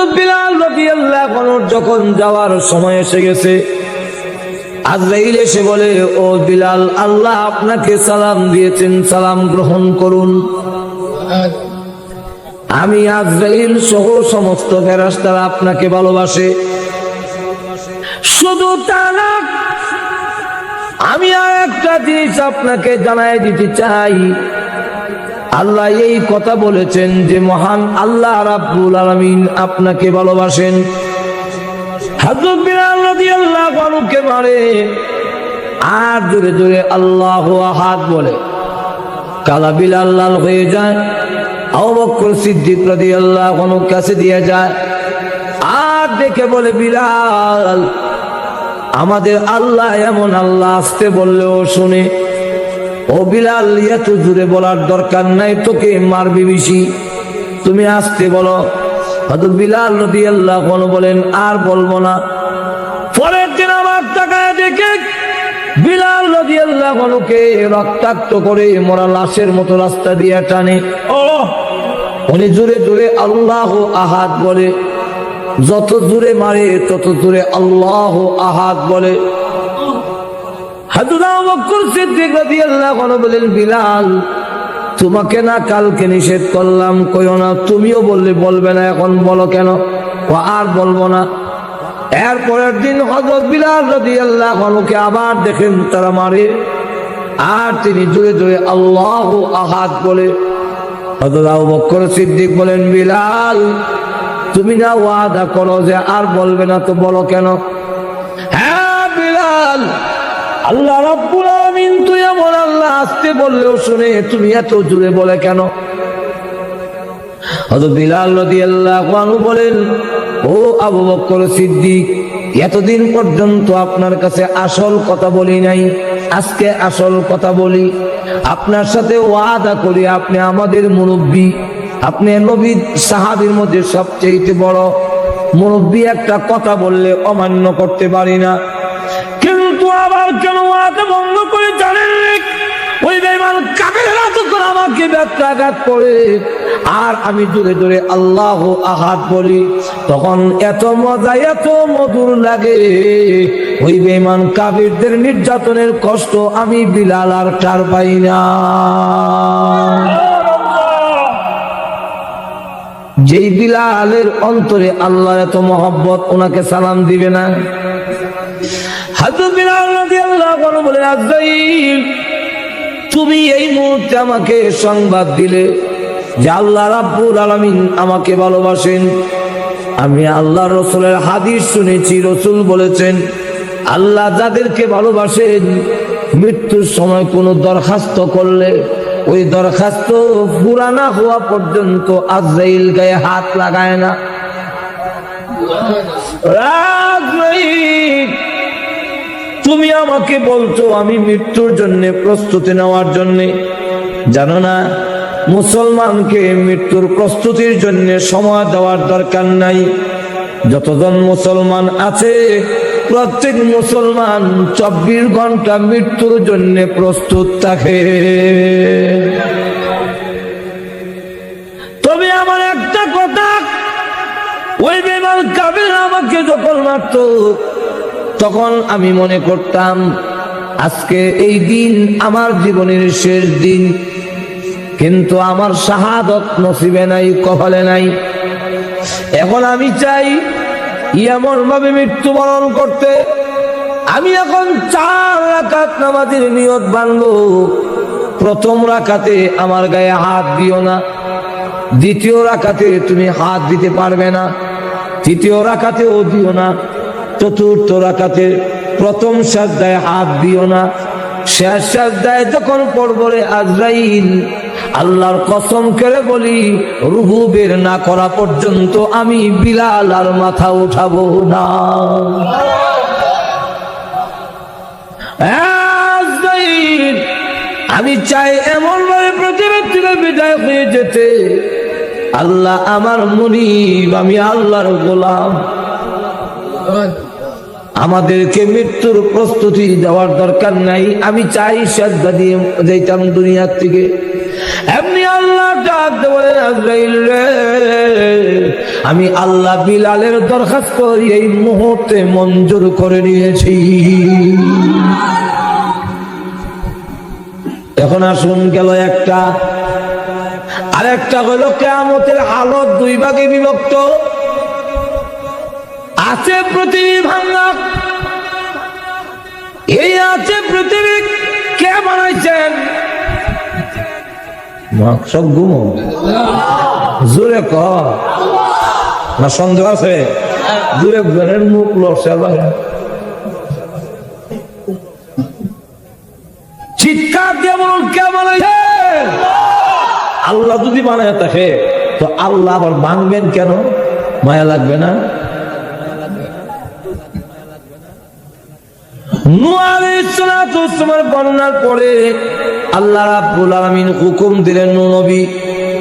হযরত বিলাল রাদিয়াল্লাহু আনহু যখন যাওয়ার সময় এসে গেছে, আজরাইল এসে বলে, ও বিলাল, আল্লাহ আপনাকে সালাম দিয়েছেন, সালাম গ্রহণ করুন। আমি আজরাইল সহ সমস্ত ফেরেশতারা আপনাকে ভালোবাসে। শুধু তা না, আমি আর একটা জিনিস আপনাকে জানাই দিতে চাই। আল্লাহ এই কথা বলেছেন যে মহান আল্লাহ রাব্বুল আলামিন আপনাকে ভালোবাসেন। হযরত বিলাল রাদিয়াল্লাহু আনহুকে মারে আর জোরে জোরে আল্লাহু আহাদ বলে। কালা বিলাল লাল হয়ে যায়। আবু বকর সিদ্দিক রাদিয়াল্লাহু আনহুর কাছে দিয়ে যায় আর দেখে বলে, বিলাল, আমাদের আল্লাহ এমন আল্লাহ, আসতে বললেও শুনে। ও বিলাল, এত জোরে বলার দরকার নাই, তোকে মারবে বেশি, তুমি আসতে বলো। হযরত বিলাল রাদিয়াল্লাহু আনহু বলেন, আর বলবো না। পরের দিন আমার তাকায় দেখে বিলাল রাদিয়াল্লাহু আনহুকে রক্তাক্ত করে মরা লাশের মতো রাস্তা দিয়ে টানে। উনি জোরে জোরে আল্লাহু আহাদ বলে। যত জোরে মারে তত জোরে আল্লাহু আহাদ বলে। হযরত আবু বকর সিদ্দিক রাদিয়াল্লাহু আনহু বলেন, বিলাল, তোমাকে না কালকে নিষেধ করলাম কইও না, তুমিও বললে বলবে না, এখন বলো কেন? আর বলবো না। এর পরের দিন হযরত বিলাল রাদিয়াল্লাহু আনহুকে আবার দেখেন তারা মারে আর তিনি জোরে জোরে আল্লাহু আহাদ বলে। হযরত আবু বকর সিদ্দিক বলেন, বিলাল, তুমি না ওয়াদা করো যে আর বলবে না, তো বলো কেন? হ্যাঁ বিলাল, আল্লাহ রাব্বুল আলামিন তুই এমন আল্লাহ, আসতে বললেও শুনে, তুমি এত জোরে বলে কেন? হযরত বিলাল রাদিয়াল্লাহু আনহু বলেন, ও আবু বকর সিদ্দিক, এতদিন পর্যন্ত আপনার কাছে আসল কথা বলি নাই, আজকে আসল কথা বলি। আপনার সাথে ওয়াদা করি, আপনি আমাদের মুরব্বী, আপনি নবী সাহাবীর মধ্যে সবচেয়ে বড় মুরব্বী। একটা কথা বললে অমান্য করতে পারি না, কিন্তু আবার কেন ওয়াদা ভঙ্গ করে জানেন? ওই বেঈমান কাফেররা যখন আমাকে ব্যত্যাঘাত করে আর আমি জোরে জোরে আল্লাহু আহাদ বলি, তখন এত মজা, এত মধুর লাগে। ওই বেঈমান কাফেরদের নির্যাতনের কষ্ট আমি বিলাল আর টের পাই না। যেই বিলালের অন্তরে আল্লাহর এত মহব্বত, ওনাকে সালাম দিবে না? হযরত বিলাল রাদিয়াল্লাহু আনহু বলেন, আজরাইল, তুমি এই মুহূর্তে আমাকে সংবাদ দিলে যে আল্লাহ রাব্বুল আলামিন আমাকে ভালোবাসেন। আমি আল্লাহর রাসূলের হাদিস শুনেছি, রাসূল বলেছেন, আল্লাহ যাদেরকে ভালোবাসেন মৃত্যুর সময় কোনো দরখাস্ত করলে ওই দরখাস্ত পুরা না হওয়া পর্যন্ত আজরাইল গায়ে হাত লাগায় না। আজরাইল, তুমি আমাকে বলছো আমি মৃত্যুর জন্য প্রস্তুতি নেওয়ার জন্য, জানো না মুসলমানকে মৃত্যুর প্রস্তুতির জন্য সময় দেওয়ার দরকার নাই। যতজন মুসলমান আছে প্রত্যেক মুসলমান 24 ঘন্টা মৃত্যুর জন্য প্রস্তুত থাকে। তবে আমার একটা কথা, ওই বেঈমান কাফের আমাকে যখন মারত তখন আমি মনে করতাম আজকে এই দিন আমার জীবনের শেষ দিন, কিন্তু আমার শাহাদত নসিবে নাই, কপালে নাই। এখন আমি চাই এমন ভাবে মৃত্যুবরণ করতে। আমি এখন 4 রাকাত নামাজের নিয়ত বাঁধবো। প্রথম রাকাতে আমার গায়ে হাত দিও না, দ্বিতীয় রাকাতে তুমি হাত দিতে পারবে না, তৃতীয় রাকাতেও দিও না, চতুর্থ রাকাতে প্রথম সাজদায় হাত দিও না, শেষ সাজদায় যখন পড়বো রে আজরাইল, আল্লাহর কসম করে বলি রূহ বের না করা পর্যন্ত আমি বিলাল আর মাথা উঠাবো না। আজরাইল, আমি চাই এমন ভাবে পৃথিবী থেকে বিদায় হয়ে যেতে, আল্লাহ আমার মুনিব, আমি আল্লাহর গোলাম। আমাদেরকে মৃত্যুর প্রস্তুতি দেওয়ার দরকার নাই। আমি চাই সাজদা দিয়ে যাইতাম দুনিয়ার থেকে। এমনি আল্লাহ ডাক বলেন, আজরাইল রে, আমি আল্লাহ বিলালের দরখাস্ত এই মুহূর্তে মঞ্জুর করে নিয়েছি। এখন আসুন, গেল একটা। আরেকটা হলো কিয়ামতের হালত দুই ভাগে বিভক্ত আছে। পৃথিবী ভাঙা, এই আছে পৃথিবী কে বানাইছেন? সব ঘুমো, জোরে ক না সন্দেহ আছে? জোরে ঘরের মুখ লড়ছে, চিৎকার দিয়ে বলুন কে বানাইছেন? আল্লাহ যদি বানায় থাকে তো আল্লাহ আবার ভাঙবেন কেন? মায়া লাগবে না? নূহ আলাইহিস সালাতু ওয়াস সালামের বর্ণনার পরে আল্লাহ রাব্বুল আলামিন হুকুম দিলেন, নূহ নবী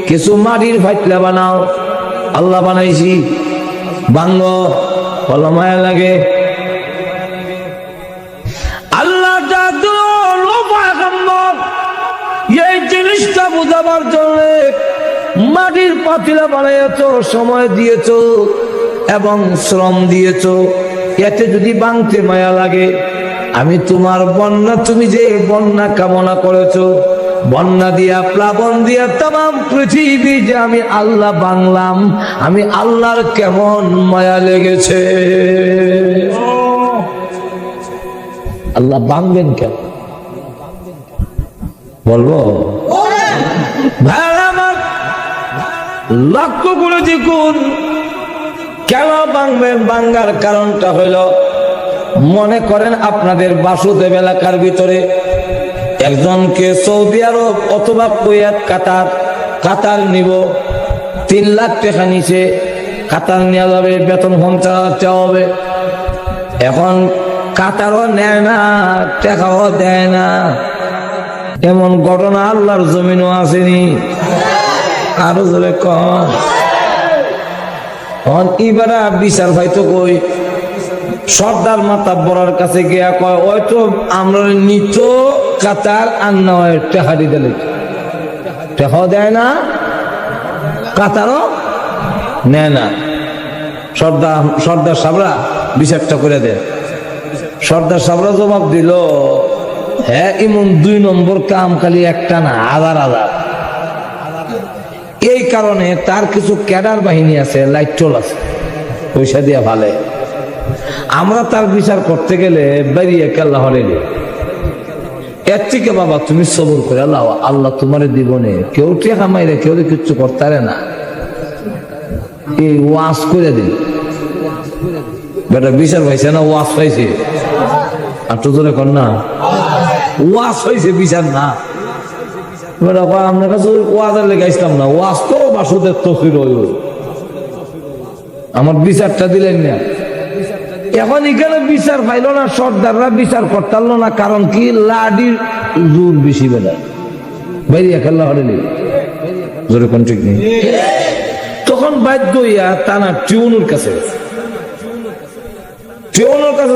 কিছু মাটির ফাইতলা বানাও। আল্লাহ বানাইছি, ভাঙব, বলো মায়া লাগে। আল্লাহ এই জিনিসটা বুঝাবার জন্য মাটির পাতিলা বানাইছো, সময় দিয়েছো এবং শ্রম দিয়েছো। এতে যদি ভাঙতে মায়া লাগে, আমি তোমার বন্যা, তুমি যে বন্যা কামনা করেছো, বন্যা দিয়া প্লাবন দিয়া তাম পৃথিবী যে আমি আল্লাহ বাংলাম, আমি আল্লাহর কেমন মায়া লেগেছে। আল্লাহ ভাঙবেন কেন বলবো? আমার লক্ষ্য করে দেখুন, কেন ভাঙবেন? ভাঙার কারণটা হইল, মনে করেন আপনাদের বাসুদেব এলাকার ভিতরে একজনকে সৌদি আরব অথবা কুয়েত, কাতার নিব, 3 লাখ টাকা নিচে কাতার নেওয়া যাবে, বেতন 50,000 হবে। এখন কাতারও নেয় না, টাকাও দেয় না, এমন ঘটনা আল্লাহর জমিনও আসেনি। আরো জোরে কম। এবারে বিচার হয়তো কই সর্দার মাতা বড়ার কাছে গিয়া কয়, ওই তো আমরা নিত কাতার আর নয় টেহারি দিলে, টেহাও দেয় না, কাতারও নেয় না। সর্দার সাবরা বিচারটা করে দেয়। সর্দার সাবরা জবাব দিল, হ্যাঁ এমন 2 নম্বর কাম খালি একটা না, হাজার হাজার। এই কারণে তার কিছু ক্যাডার বাহিনী আছে, লাইটল আছে, পয়সা দিয়া ভালে। আমরা তার বিচার করতে গেলে বেরিয়ে কেল্লা হলে এর থেকে বাবা তুমি সবর করে আল্লাহ, আল্লাহ তোমার জীবনে কেউ টেকা মাইরে কেউ কিচ্ছু করতে পারে না, এই ওয়াজ করে দিন। বেটা বিচার পাইছে না, ওয়াজ পাইছে। আর তো জোরে কর না, ওয়াজ হয়েছে, বিচার না। আপনার কাছে ওয়াজের লেগে আসলাম না, ওয়াজ তো বাসুদের তফির আমার বিচারটা দিলেন না। এখন এখানে বিচার পাইল না, সর্দাররা বিচার করতে পারলো না। কারণ কি? লাডির জোর বেশি বেলা বাইরে খেলা হলে জোরে কোন ঠিক নেই। তখন বাধ্য হইয়া টানা টিউনুর কাছে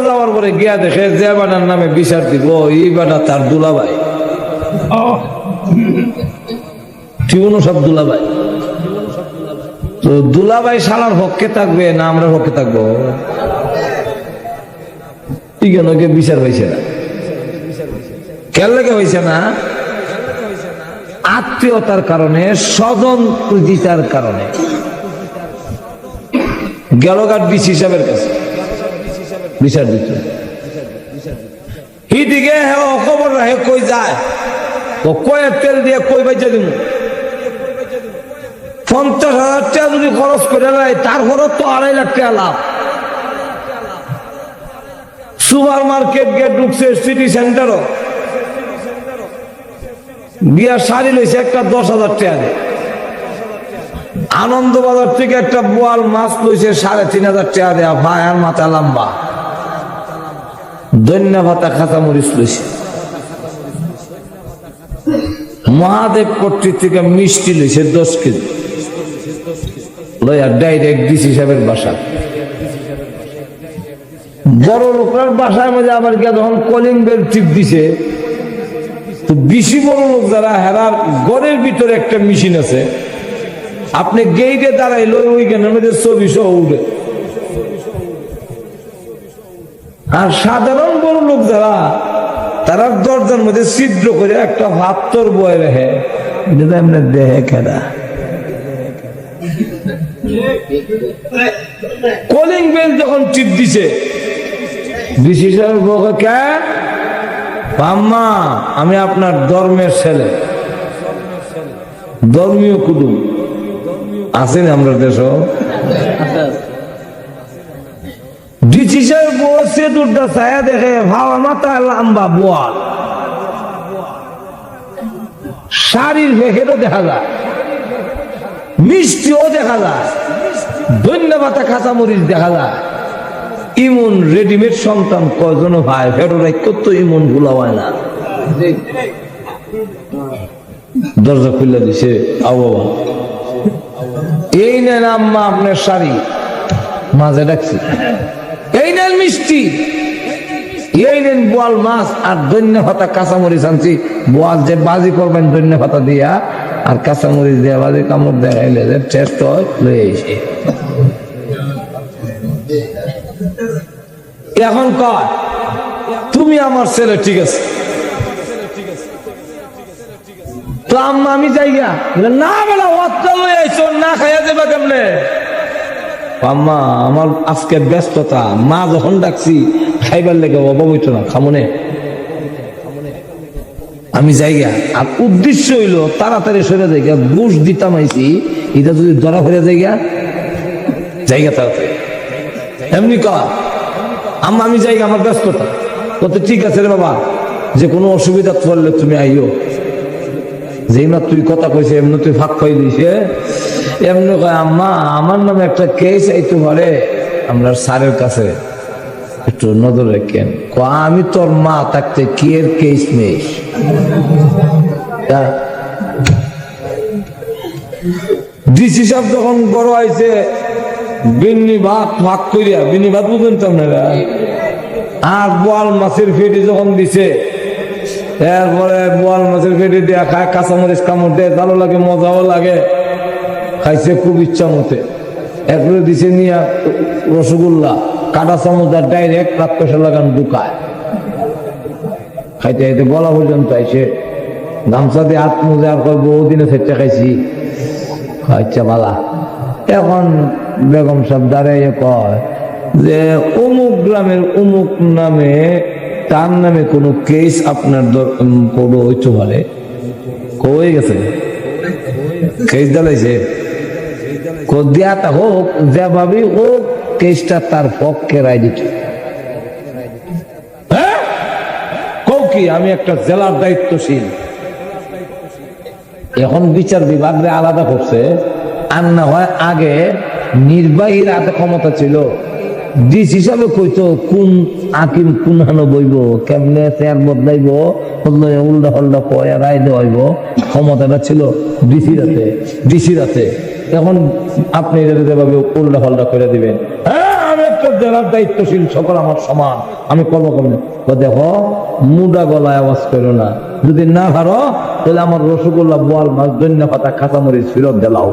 যাওয়ার পরে গিয়া দেখে যে বাটার নামে বিচার দিব, এই বাটা তার দুলাভাই। টিউনও সব দুলাভাই। তো দুলাভাই শালার পক্ষে থাকবে না আমরা পক্ষে থাকবো? বিচার হয়েছে না, কেন লেগে হয়েছে না? আত্মীয়তার কারণে, স্বজন প্রীতিতার কারণে। গেলঘাট ডিসি সাহেবের কাছে বিচার দিত। দিকে খবর রাখে, কই যায়, কয়ের তেল দিয়ে কই বাইচা দিব। 50,000 টাকা যদি খরচ করে নেয়, তার খরচ তো 2.5 লাখ টাকা লাভ। সুপার মার্কেট গিয়ে ঢুকছে, সিটি সেন্টারও গিয়া শাড়ি লইছে একটা 10,000 টাকা দিয়ে। আনন্দ বাজার থেকে একটা বোয়াল মাছ লইছে 3,500 টাকা দেয়া, ভাইয়ার মাথা লম্বা, ধন্যা ভাতা খাতা মরিচ লইছে। মহাদেব কর্তৃক থেকে মিষ্টি লইছে 10 কেজি, লইয়া ডাইরেক্ট ডিসি সাহেবের বাসা। বড় লোকের বাসার মধ্যে আবার গিয়া যখন কলিং বেল টিপ দিছে, তো বেশি বড় লোক যারা, হেরার ঘরের ভিতরে একটা মেশিন আছে, আপনি গেইটে দাঁড়াইলো ওইখানের মধ্যে ছবি সহ উঠে। আর সাধারণ বড় লোক যারা, তারা দরজার মধ্যে ছিদ্র করে একটা ভাতর বয়ে রেখে এমনি দেহে খেলা। কলিং বেল যখন টিপ দিছে, ডিসি সাহেব বকে, কে আম্মা, আমি আপনার ধর্মের ছেলে, ধর্মীয় কুটুম আছেন আমরা দেশ। ডিসি সাহেব বসে দুটা ছায়া দেখে, ভাবা মাথা লম্বা বোয়াল, শাড়ির ভেখেরও দেখা যায়, মিষ্টিও দেখা যায়, ধন্যবাদ কাঁচামরিচ দেখা যায়। ইমন রেডিমেড সন্তান কয়জন ভাই ফেরোরাই কত ইমন ভুলা হয় না। দরজা খুলে দিছে, আও বাবা এই নেন আম্মা আপনার শাড়ি, মাঝে ডাকছি, এই নেন মিষ্টি, এই নেন বোয়াল মাছ আর ধন্য পাতা কাঁচামরিচ আনছি। বোয়াল যে বাজি করবেন ধন্য পাতা দিয়া আর কাঁচামরিচ দিয়া বাজি কামড় দেখাইলে যে টেস্ট হয় লয়ে এসে। এখন কয় তুমি আমার ছেলে, ঠিক আছে তো আম্মা আমি যাইগা, না বেলা অত্তা লই আইছো, না খাইয়া যাবা কেমনে? আম্মা আমার আজকে ব্যস্ততা, মা যখন ডাকছি খাইবার লেগে অবহিত না, খামনে আমি যাইগা। আর উদ্দেশ্য হইলো তাড়াতাড়ি সরে যাইগা, ঘুষ দিতাম আইছি, এটা যদি ধরা ফেরে যাইগা যাইগা তাড়াতাড়ি। এমনি কয় আম্মা আমি যাইগা, আমার ব্যস্ততা। কত ঠিক আছে রে বাবা, যে কোনো অসুবিধা পড়লে তুমি আইও। যেই না তুই কথা কইছে এমনি তুই ফাঁক পাই দিছে, এমনি কয় আম্মা আমার নামে একটা কেস আইতে পারে, আমরা স্যারের কাছে একটু নজর রাখেন। আমি তোর মা থাকতে কি এর কেস নেই? ডিসি সাহেব যখন বড় আইছে, বিন্নি ভাত ভাগ করিয়া, বিন্নি ভাত বুঝেন তো আপনারা, আর বোয়াল মাছের ফেটি যখন দিছে, এরপরে বোয়াল মাছের ফেটি দিয়া খায়, কাঁচামরিচ কামড় দেয়, ভালো লাগে, মজাও লাগে, খাইছে খুব ইচ্ছা মতে। এরপরে দিছে নিয়া রসগোল্লা, কাটা চামচ ডাইরেক্ট রাত পয়সা লাগান ঢুকায়, খাইতে খাইতে বলা পর্যন্ত আইসে, গামছা দিয়ে হাত মুজে আর কয় বহুদিনে সেটা খাইছি, আচ্ছা বালা। এখন বেগম সাহেব দাঁড়াইয়ে কয় যে অমুক গ্রামের অমুক নামে, তার নামে কোনো কেস আপনার কোনো হইতে পারে, কই গেছে কেস দাঁড়াইছে, দেয়াটা হোক যেভাবে হোক, কেসটা তার পক্ষে রায় দিত। হ্যাঁ কৌ কি, আমি একটা জেলার দায়িত্বশীল, এখন বিচার বিভাগ আলাদা করছে। আর না হয় আগে নির্বাহীর হাতে ক্ষমতা ছিল, ডিস হিসাবে কইতো কোন আকিম কোন হানো বইব, কেমনে চেয়ার বদলাইব, উল্টা হল্টা কয় রায় দেওয়াইব, ক্ষমতাটা ছিল ডিসির হাতে, ডিসির হাতে। এখন আপনি যেভাবে উল্টা হল্টা করে দিবেন, হ্যাঁ আমি একটা জেলার দায়িত্বশীল, সকল আমার সমান, আমি করবো কেমনে? দেখো মুডা গলায় আওয়াজ করো না, যদি না পারো তাহলে আমার রসগোল্লা, বোয়াল মাছ, ধন্যা পাতা, কাঁচামরিচ ফেরত দিলাও।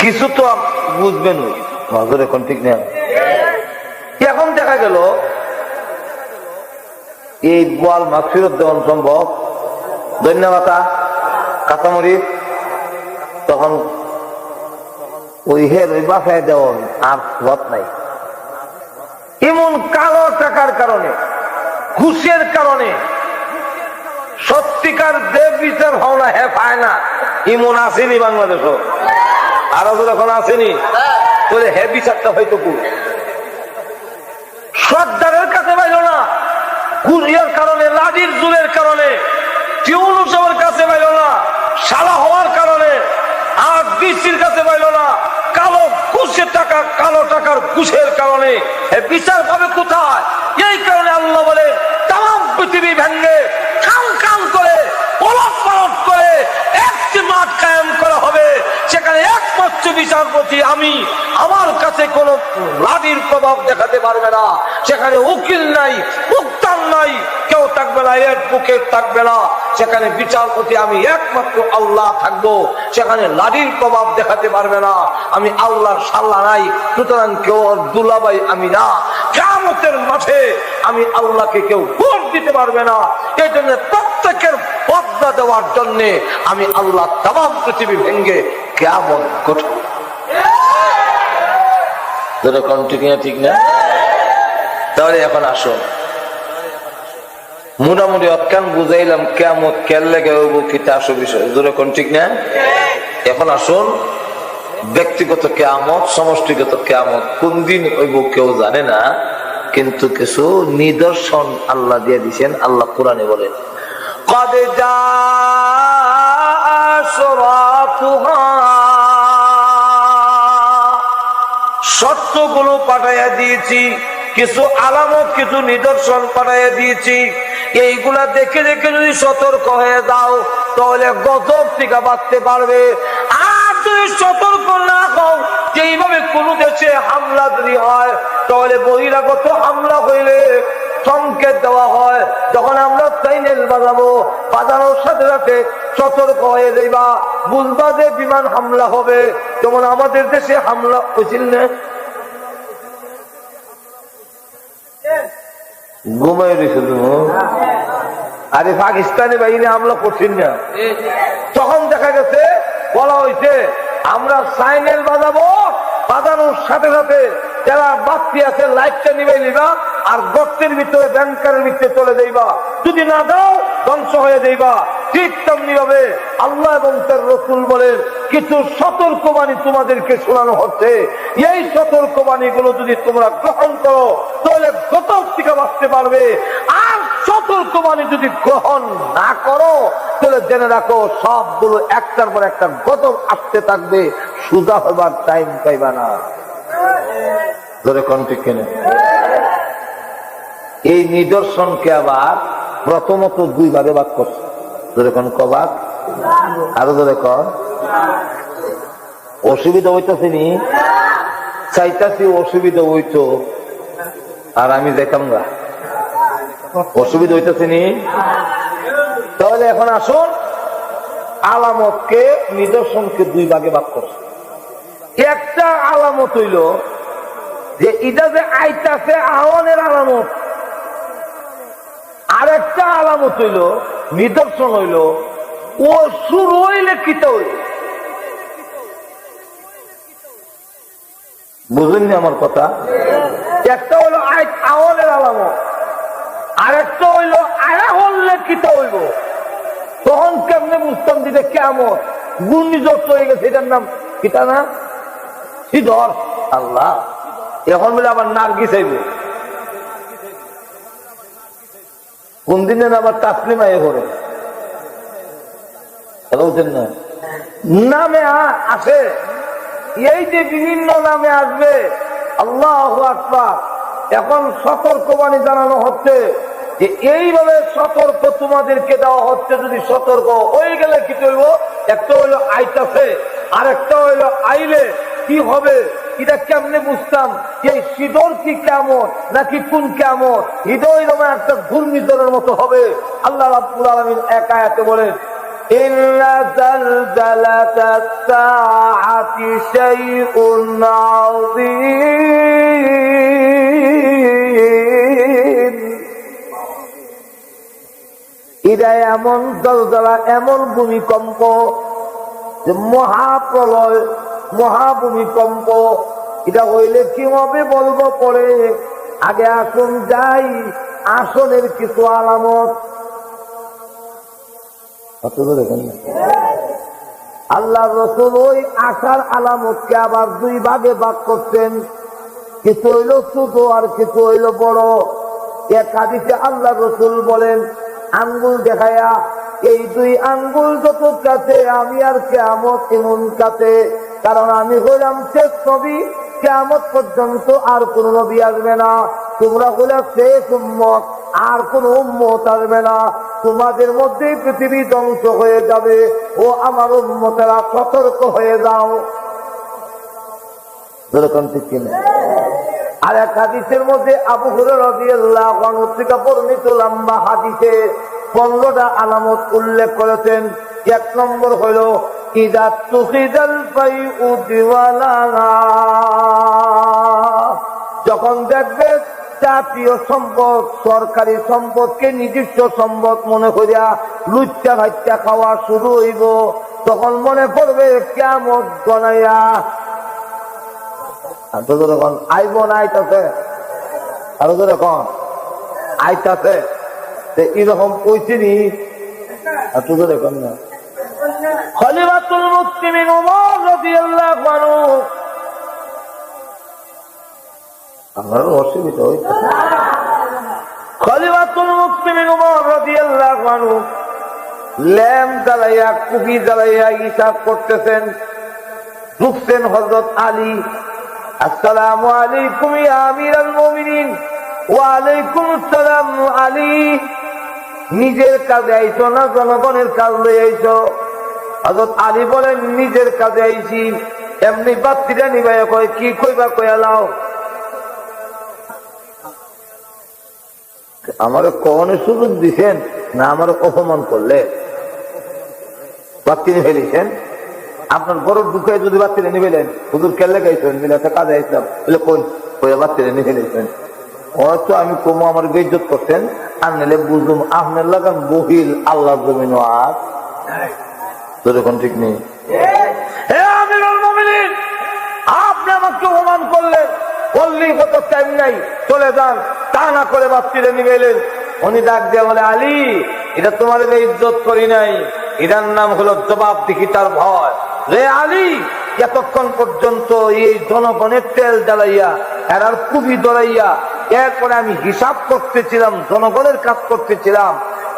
কিছু তো বুঝবেন নজর, এখন ঠিক না। এখন দেখা গেল এই বোয়াল মাছ ফেরত দেওয়ান সম্ভব, ধন্যবাদ কাঁচামরিচ, তখন ওই হের ওই বাসায় দেওয়ান আর ভত নাই। এমন কালো টাকার কারণে, ঘুষের কারণে সত্যিকার দেব বিচার ভাবনা হে পায় না, এমন আসেনি বাংলাদেশও, আরো যখন আসেনি তাহলে হে বিচারটা হয়তো সর্দারের কাছে পাইল না, ঘুরিয়ার কারণে, লাঠির জোরের কারণে, টিউনুসের কাছে পাইল না, সালা হওয়ার কারণে, আর ডিসির কাছে পাইল না, কালো ঘুষের টাকা, কালো টাকার ঘুষের কারণে বিচার পাবে কোথায়? এই কারণে আল্লাহ বলে তাম পৃথিবী ভেঙ্গে কাম কাম করে, ওলট পালট করে একটি মাঠ কায়েম করা হবে, সেখানে একমাত্র বিচারপতি আমি, আমার কাছে মঞ্চে কোনো লাঠির প্রভাব দেখাতে পারবে না, সেখানে উকিল নাই, মুক্তার নাই, কেউ থাকবে না, অ্যাডভোকেট থাকবে না, সেখানে বিচারপতি আমি একমাত্র আল্লাহ থাকবো, সেখানে লাঠির প্রভাব দেখাতে পারবে না, আমি আল্লাহর সাল্লা নাই, সুতরাং কেউ দুলাভাই আমি না। কিয়ামতের মাঠে আমি আল্লাহকে কেউ ভোট দিতে পারবে না। এই জন্য প্রত্যেকের বদলা দেওয়ার জন্য আমি আল্লাহ তামাম পৃথিবী ভেঙ্গে কিয়ামত ঘটাবো। ঠিক না? তাহলে এখন আসো, মোটামুটি অজ্ঞান বুঝাইলাম কিয়ামত কেলে গেব কিতা আসো বিষয়, যেরকম ঠিক না? এখন আসুন, ব্যক্তিগত কিয়ামত, সমষ্টিগত কিয়ামত কোন দিন হইব কেউ জানে না, কিন্তু কিছু নিদর্শন আল্লাহ দিয়ে দিয়েছেন। আল্লাহ কোরআনে বলেন, قد جاء أشراطها, সত্যগুলো পাঠাইয়া দিয়েছি, কিছু আলামত, কিছু নিদর্শন পাঠাইয়া দিয়েছি। এইগুলা দেখে দেখে যদি সতর্ক হয়ে যাও তাহলে গজব থেকে বাঁচতে পারবে। আর যদি সতর্ক না হও, যেইভাবে কোন দেশে হামলা যদি হয় তাহলে বহিরাগত হামলা হইলে সংকেত দেওয়া হয়, যখন আমরা সাইনেল বাজাবো, বাজানোর সাথে সাথে সতর্ক হয়ে যাইবা, বুঝবা যে বিমান হামলা হবে। যেমন আমাদের দেশে হামলা হয়েছিল না, ঘুমাই রয়েছে, আরে পাকিস্তানি বাহিনী হামলা করছেন না, তখন দেখা গেছে বলা হয়েছে আমরা সাইনেল বাজাবো, বাজানোর সাথে সাথে যারা বাচ্চি আছে লাইটটা নিবে নিবা, আর গর্তের ভিতরে ব্যাংকারের ভিতরে চলে যাইবা, যদি না দাও ধ্বংস হয়ে যাইবা। ঠিক তেমনি ভাবে আল্লাহ এবং তার রাসূল বলেন কিছু সতর্কবাণী তোমাদেরকে শোনানো হচ্ছে, এই সতর্কবাণী গুলো যদি তোমরা গ্রহণ করো তাহলে গজব থেকে বাঁচতে পারবে। আর সতর্কবাণী যদি গ্রহণ না করো তাহলে জেনে রাখো সবগুলো একটার পর একটা গজব আসতে থাকবে, সুজা হবার টাইম পাইবা না। ধরে কোন ঠিক কিনা? এই নিদর্শনকে আবার প্রথমত দুই ভাগে ভাগ করছে। ধরে কোন কবাক, আরো ধরে কর, অসুবিধা হইতেছে নি, চাইতাছি অসুবিধা হইতো আর আমি যেতাম না, অসুবিধা হইতেছে নি। তাহলে এখন আসুন, আলামতকে, নিদর্শনকে দুই ভাগে ভাগ করছে। একটা আলামত হইল যে এটা যে আইতাছে আহ্বানের আলামত, আর একটা আলামত হইল, নিদর্শন হইল ও শুরু হইলে কিতা হইল। বুঝলেননি আমার কথা? একটা হইলো আহ্বানের আলামত, আর একটা হইল আয়া হলে কিতা হইব। তখন কেমনে বুঝতাম যে কিয়ামত ঘূর্ণিঝড় হয়ে গেছে, এটার নাম কিতা না, শীতর। আল্লাহ, এখন বলে আবার নার্গিস আইব, কোন দিন আবার তাসলিমা এ করে না নামে আসে। এই যে বিভিন্ন নামে আসবে, আল্লাহু আকবার। এখন সতর্কবাণী জানানো হচ্ছে যে এইভাবে সতর্ক তোমাদেরকে দেওয়া হচ্ছে, যদি সতর্ক হয়ে গেলে কি করব। একটা হইলো আইতাছে, আর একটা হইলো আইলে কি হবে। এটা কেমনে বুঝতাম এই শীতল কি কেমন নাকি কোন কেমন, হৃদয় নামে একটা ঘূর্ণিঝড়ের মতো হবে। আল্লাহ রাব্বুল আলামিন এক আয়াতে বলেন, ইন্না জালজালাতাস সাআতি শাইউন আযীম। এটা এমন জলজলা, এমন ভূমিকম্প, যে মহাপ্রলয়, মহাভূমিকম্প। এটা হইলে কি হবে বলবো পরে, আগে আসুন যাই আসনের কিছু আলামত। আল্লাহ রাসূল ওই আসার আলামতকে আবার দুই ভাগে ভাগ করছেন, কিছু হইল ছোট আর কিছু হইল বড়। এক হাদিসে আল্লাহ রাসূল বলেন, আঙ্গুল দেখায়া, এই দুই আঙ্গুল যত কাছে আমি আর কিয়ামত এমন কাছে, কারণ আমি হইলাম শেষ নবী, কিয়ামত পর্যন্ত আর কোন নবী আসবে না। তোমরা হলে শেষ উম্মত, আর কোন উম্মত আসবে না। তোমাদের মধ্যে পৃথিবী ধ্বংস হয়ে যাবে। ও আমার উম্মতেরা, সতর্ক হয়ে যাও। যেরকম ঠিক কিনা। আর এক হাদিসের মধ্যে আবু হুরায়রা রাদিয়াল্লাহু আনহু থেকে বর্ণিত লম্বা হাদিসে 15টা আলামত উল্লেখ করেছেন। এক নম্বর হলো ইযা তুখিদাল ফাইউ দিওয়ালাহা, যখন দেখবে জাতীয় সম্পদ সরকারি সম্পদকে নিজস্ব সম্পদ মনে করিয়া লুচ্চা ভাইচ্চা খাওয়া শুরু হইব, তখন মনে পড়বে কিয়ামত গনাইয়া। যখন আইব না আইতাছে, আরো যখন আইতাছে এরকম কইছিনি এখন না। খলিফাতুল মুসলিমিন ওমর রাদিয়াল্লাহু আনহু, আমার অসুবিধা হইছে, খলিফাতুল মুসলিমিন ওমর রাদিয়াল্লাহু আনহু ল্যাম্প জ্বালাইয়া কুপি জ্বালাইয়া হিসাব করতেছেন। ঢুকছেন হযরত আলী, আসসালামু আলাইকুম ইয়া আমিরাল মুমিনিন। ওয়া আলাইকুম আসসালাম আলী। নিজের কাজে আইছো না জনগণের কাজ লই আইছো? হযরত আলী বলেন নিজের কাজে আইছি। এমনি বাতিটা নিবাইয়া কয় কি কইবা কইয়া লাও। আমার কোন সুযোগ দিছেন না আমার অপমান করলে বাতি নিয়ে ফেলেছেন? আপনার বড় দুঃখে যদি বাচ্চারা নিয়ে ফেলেন, হুজুর কেলে গাইছেন মিলে একটা কাজে আসলাম বলে কোন বাচ্চারা নিয়ে ফেলেছেন। হয়তো আমি কমো আমার বেইজ্জত করতেন, আর নিলে বুঝুম আপনার লাগান বহিল আল্লাহ জমিন। আর তোর এখন ঠিক নেই। আপনি আমাকে অপমান করলেন, বললেই কত টাইম নাই, চলে যান। তা না করে বাচ্চারা নিয়ে এলেন। উনি ডাক দিয়ে বলে আলী, এটা তোমার ইজ্জত করি নাই, এটার নাম হলো জবাবদিহিতার ভয়। রে আলী, এতক্ষণ পর্যন্ত এই জনগণের তেল জ্বালাইয়া এরার কুবি দৌড়াইয়া এরপরে আমি হিসাব করতেছিলাম, জনগণের কাজ করতেছিলাম।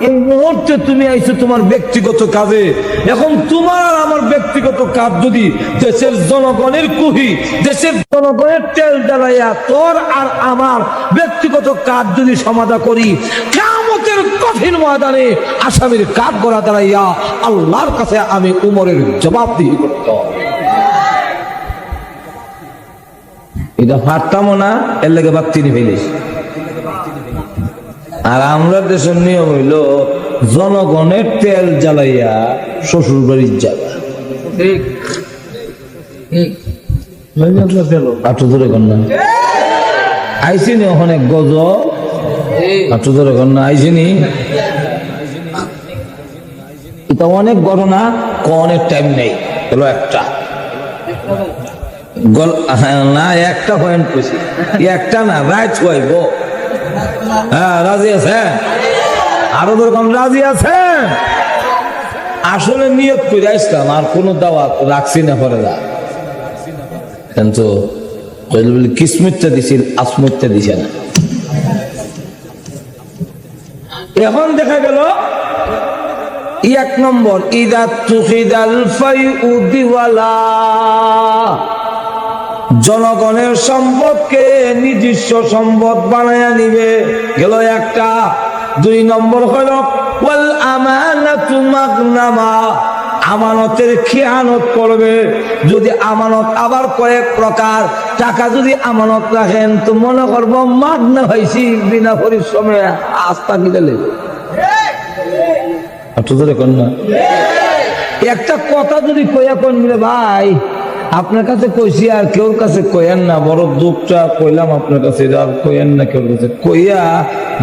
এই মুহূর্তে তুমি আইছো তোমার ব্যক্তিগত কাজে। এখন তোমার আমার ব্যক্তিগত কাজ যদি দেশের জনগণের কুহি, দেশের জনগণের তেল জ্বালাইয়া তোর আর আমার ব্যক্তিগত কাজ যদি সমাধা করি, কিয়ামতের কঠিন ময়দানে আসামির কাঠ গড়া দাঁড়াইয়া আল্লাহর কাছে আমি উমরের জবাবদিহি করত। এটা পারতামও না, এর লেগে বাদ তিনি ফেলিস। আর আমরা দেশের নিয়ম হইল জনগণের তেল জ্বালাইয়া শ্বশুর বাড়ির যাবা। আইসিনি ওখানে গজ ধরে কন্যা আইসিনি। এটা অনেক ঘটনা, অনেক টাইম নেই। হলো একটা না, একটা পয়েন্ট কইছি, একটা না রাইট হইব। হ্যাঁ, রাজি আছেন? আরো যেরকম রাজি আছেন? আসলে নিয়ত করে আসলাম, আর কোন দাওয়াত রাখছি না পরে না, কিন্তু কিসমতটা দিছি, আসমতটা দিছে না। এখন দেখা গেল এক নম্বর ইদা তুখিদাল ফাইউ দিওয়ালা, জনগণের সম্পদকে নিজস্ব সম্পদ বানায়া নিবে, গেল একটা। দুই নম্বর হলো ওয়াল আমানাতু মাগনামা, আমানতের খেয়ানত করবে। যদি আমানত আবার কয়েক প্রকার, টাকা যদি আমানত রাখেন তো মনে করবো মাগনা হয়েছি, বিনা পরিশ্রমে আস্থা কিনে লেগে। একটা কথা যদি কইয়া কোন ভাই আপনার কাছে কইছি আর কেউর কাছে কইয়েন না, বড় দুঃখটা কইলাম আপনার কাছে, আর কইয়েন না কেউর কাছে। কইয়া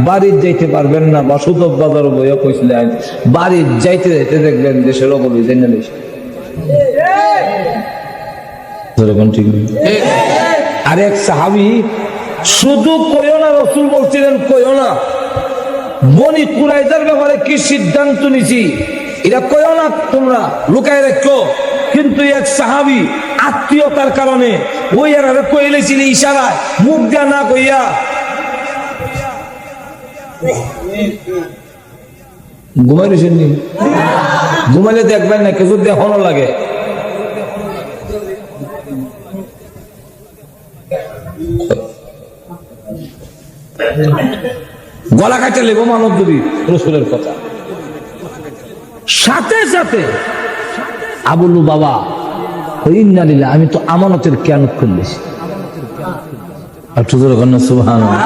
বাড়ির যাইতে পারবেন না, বা সুদব বাজার বইয়া কইছিলেন, বাড়ির যাইতে যাইতে দেখবেন দেশের অবধি জেনে নিস। আর এক সাহাবী শুধু কইও না, রাসূল বলছিলেন কইও না, বনি কুরাইজার ব্যাপারে কি সিদ্ধান্ত নিছি এটা কইও না, তোমরা লুকায় রাখো। কিন্তু এক সাহাবী আত্মীয়তার কারণে ওই আর কইলেছিল ইশারায়, মুখ দিয়া না কইয়া। ঘুমাই রয়েছেন নি? ঘুমাইলে দেখবেন না, কিছু দেখানো লাগে। গলা কাটে লেবো মানব যদি রসুলের কথা। সাথে সাথে আবুলু বাবা, আমি তো আমানতের খেয়ানত করলেছি। আর সুবহানাল্লাহ।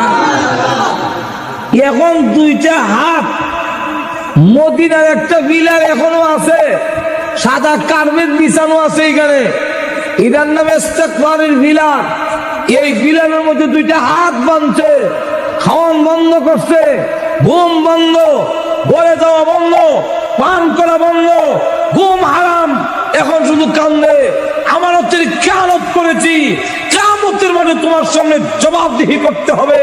এখন দুইটা হাত মদিনার একটা বিলার এখনো আছে, সাদা কার্পেট বিছানো আছে এখানে, এটার নাম ইস্তেগফারের বিলার। এই বিলারের মধ্যে দুইটা হাত বাঁধছে, খাওয়ান বন্ধ করছে, ঘুম বন্ধ, গড়ে যাওয়া বন্ধ, পান করা বন্ধ, ঘুম হারাম, এখন শুধু কান্দে। আমার হচ্ছে কিয়ামত করেছি, কিয়ামতের মাঠে তোমার সামনে জবাবদিহি করতে হবে।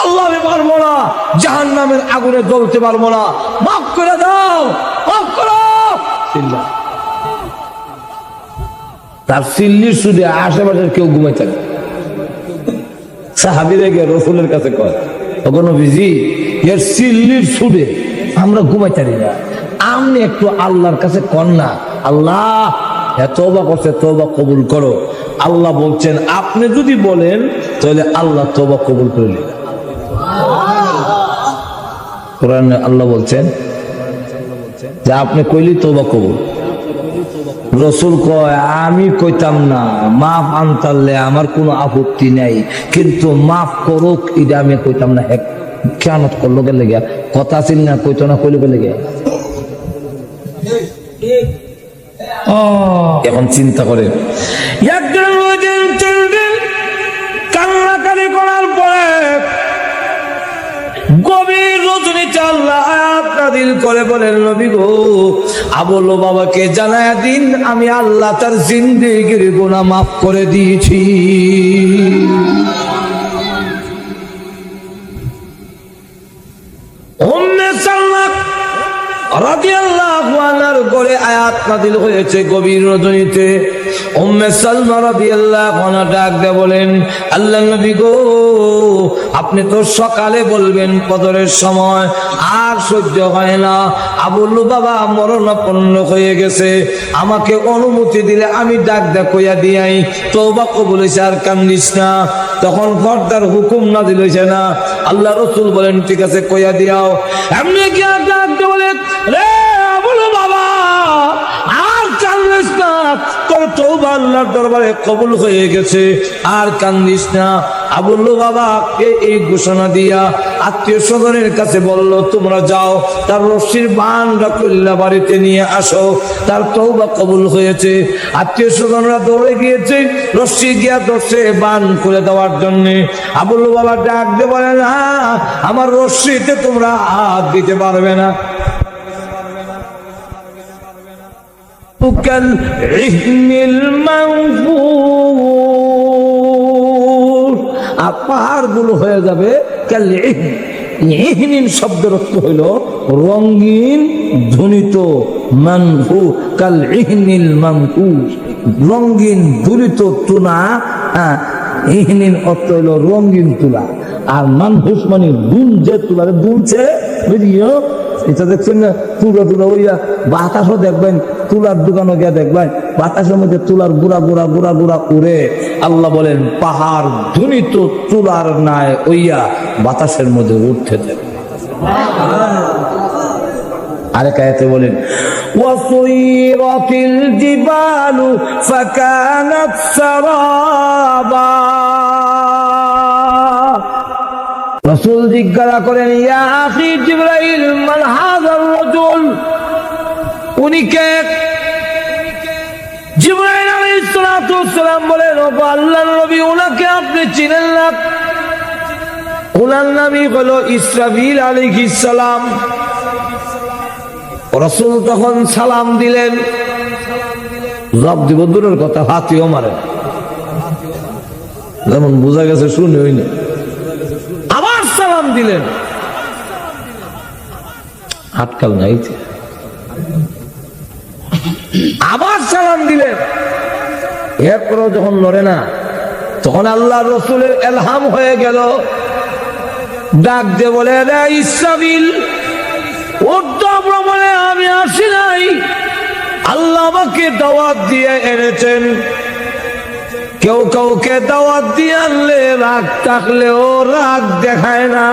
আল্লাহ আমি পারবো না, জাহান্নামের আগুনে জ্বলতে পারবো না, মাফ করে দাও, মাফ করো। তার সিল্লির সুদে আশেপাশের কেউ ঘুমাই থাকে। সাহাবীরা গিয়ে রাসূলের কাছে কয়, ওগো নবীজি, এর সিল্লির সুদে আমরা ঘুমাই পারি না, আপনি একটু আল্লাহর কাছে কন না, আল্লাহ তওবা করছে, তওবা কবুল করো। আল্লাহ বলছেন আপনি যদি বলেন তাহলে আল্লাহ তওবা কবুল করে নেবেন। কোরআনে আল্লাহ বলছেন যে আপনি কইলি তওবা কবুল। রসুল কয় আমি কইতাম না, মাফ আনতারলে আমার কোনো আপত্তি নাই, কিন্তু মাফ করুক এটা আমি কইতাম না। কিয়ামত করলো গেলে গিয়া কথা ছিল না, কইতো না, কইলো গেলে গিয়া। এখন চিন্তা করে কান্নাকারি করার পরে গভীর রজনীতে আল্লাহ আয়াত নাযিল করে বলেন, নবী গো, আবু লুবাবাকে জানায়া দিন আমি আল্লাহ তার জিন্দেগির গুনাহ মাফ করে দিয়েছি। উম্মে সালমা রাদিয়াল্লাহু আনহার ঘরে আয়াত নাযিল হয়েছে গভীর রজনীতে। উম্মে সালমা রাদিয়াল্লাহু আনহা ডাক দিয়ে বলেন, আল্লাহর নবী গো, আপনি তো সকালে বলবেন ফজরের সময়, আর সহ্য হয় না, আবু লুবাবা মরণাপন্ন হয়ে গেছে, আমাকে অনুমতি দিলে আমি ডাক দিয়ে কইয়া দিয়াই তওবা কবুল হইছে, আর কান্দিস না। তখন পর্দার হুকুম নাযিল হইছে না। আল্লাহ রাসূল বলেন ঠিক আছে কইয়া দিয়াও। এমনি কি ডাক দিয়ে বলেন, রে আবু লুবাবা, আর কান্দিস না, তোর তওবা আল্লাহর দরবারে কবুল হয়ে গেছে, আর কান্দিস না। আবু লুবাবা এই ঘোষণা দিয়া আত্মীয় স্বজনের কাছে বলল, তোমরা যাও তার রশির বানটা কইলা বাড়িতে নিয়ে আসো, তার তওবা কবুল হয়েছে। আত্মীয় স্বজনরা দৌড়ে গিয়েছে, রশি গিয়া ধরছে বান খুলে দেওয়ার জন্য। আবু লুবাবা ডাক দিয়ে বলেন, হ্যাঁ, আমার রশিতে তোমরা হাত দিতে পারবে না। পাহাড় গুলো হয়ে যাবে শব্দের অর্থ হইল রঙিন ধ্বনিত, মানহু কাল ইহনিল মানহুস, রঙিন ধ্বনিত তুলা। ইহনিন অর্থ হইল রঙিন তুলা, আর মানহুস মানে দুল, যে তুলারে দুলছে, বুঝিও এটা দেখছেন না, তুলা তুলা হইয়া বাতাসও দেখবেন, তুলার দোকানে গিয়ে দেখবেন বাতাসের মধ্যে তুলার গুড়া গুড়া গুড়া গুড়া উড়ে। আল্লাহ বলেন পাহাড় ধ্বনিত তুলার নাই ওইয়া বাতাসের মধ্যে উঠতে থাকে। আরেক আয়াতে বলেন, ওয়াসুইরাতিল জিবালু ফাকানাত সারাবা। রাসূল জিজ্ঞাসা করেন, ইয়া আখি জিবরাইল, মান হাযার রাজুল, উনি কে? জিবরাইল আলাইহিস সালাতু ওয়াস সালাম বলেন, ও আল্লাহর নবী, উনাকে আপনি চিনেন না? উনার নামই হলো ইসরাফিল আলাইহিস সালাম। রাসূল তখন সালাম দিলেন, জবাব দিব দূরের কথা, হাতিও মারে, যেমন বোঝা গেছে শুনে হই না। আবার সালাম দিলেন, আটকাল নাই। আবার সালাম দিলেন, এরপরও যখন লড়ে না, তখন আল্লাহ রসুলের এলহাম হয়ে গেল, ডাক দিয়ে বলে, ইসরাফিল ভ্রমণে আমি আসি নাই, আল্লাহ আমাকে দাওয়াত দিয়ে এনেছেন। কেউ কাউকে দাওয়াত দিয়ে আনলে রাগ থাকলেও রাগ দেখায় না।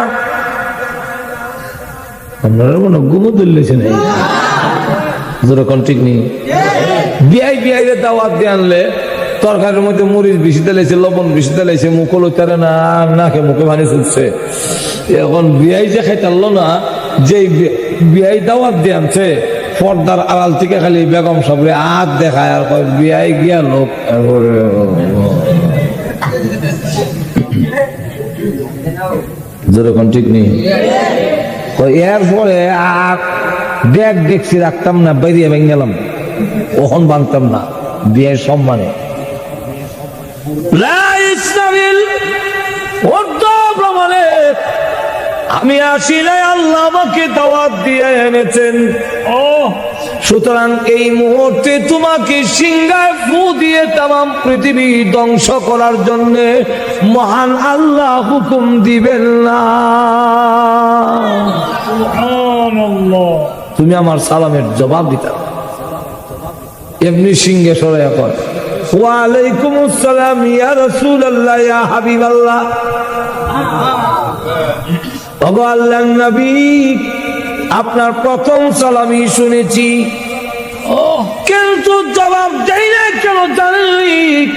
আপনারা মনে গুমো তুললেছেন, যেরকম ঠিক নেই। বিআই বিআই দাওয়াত দিয়ে আনলে তরকারির মধ্যে মরিচ বেশি দিলাইছে, লবণ বেশি দিলাইছে, মুখে লইতারে না, নাকে মুখে পানি ছুটছে। এখন বিয়াই যে খাইতারলো না, যে বিয়াই দাওয়াত দিয়ে আনছে, পর্দার আড়াল থেকে খালি বেগম সাবরে হাত দেখায় আর কয় বিয়াই গিয়া লোক। যেরকম ঠিক নেই। এরপরে আর দেখছি রাখতাম না, বেরিয়ে ভেঙে গেলাম, ওখন বাঁধতাম না বিয়ের সম্মানে। আমি আসি নাই, আল্লাহ আমাকে দাওয়াত দিয়ে এনেছেন। সুতরাং এই মুহূর্তে তোমাকে সিংহায় ফু দিয়ে তামাম পৃথিবী ধ্বংস করার জন্য মহান আল্লাহ হুকুম দিবেন না। তুমি আমার সালামের জবাব দিতা, এমনি সিংহে সরে এখন ওয়ালাইকুম আসসালাম ইয়া রাসূলুল্লাহ ইয়া হাবিবাল্লাহ। ওগো আল্লাহর নবী, আপনার প্রথম সালামি শুনেছি, কিন্তু জবাব দেই না কেন জানেন?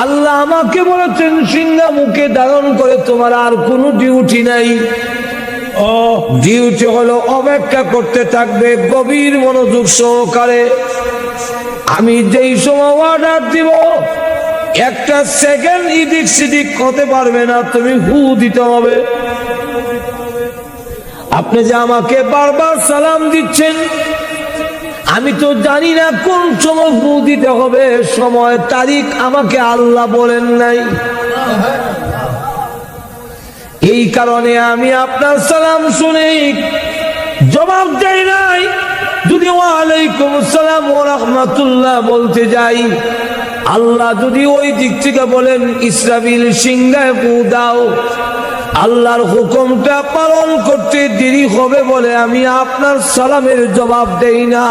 আল্লাহ আমাকে বলেছেন সিংহা মুখে ধারণ করে তোমার আর কোনো ডিউটি নাই। ডিউটি হলো অপেক্ষা করতে থাকবে গভীর মনোযোগ সহকারে। আমি যেই সময় অর্ডার দিব, একটা সেকেন্ড ইদিক সিদিক হতে পারবে না, তুমি হু দিতে হবে। আপনি যে আমাকে বারবার সালাম দিচ্ছেন, আমি তো জানি না কোন সময় হু দিতে হবে, সময় তারিখ আমাকে আল্লাহ বলেন নাই। এই কারণে আমি আপনার সালাম শুনে জবাব দেই নাই। যদি ওয়ালাইকুম আসসালাম ওয়া রাহমাতুল্লাহ বলতে যাই, আল্লাহ যদি ওই দিক থেকে বলেন ইসরাফিল সিংহায় ফু দাও, আল্লাহর হুকুমটা পালন করতে দেরি হবে বলে আমি আপনার সালামের জবাব দেই না।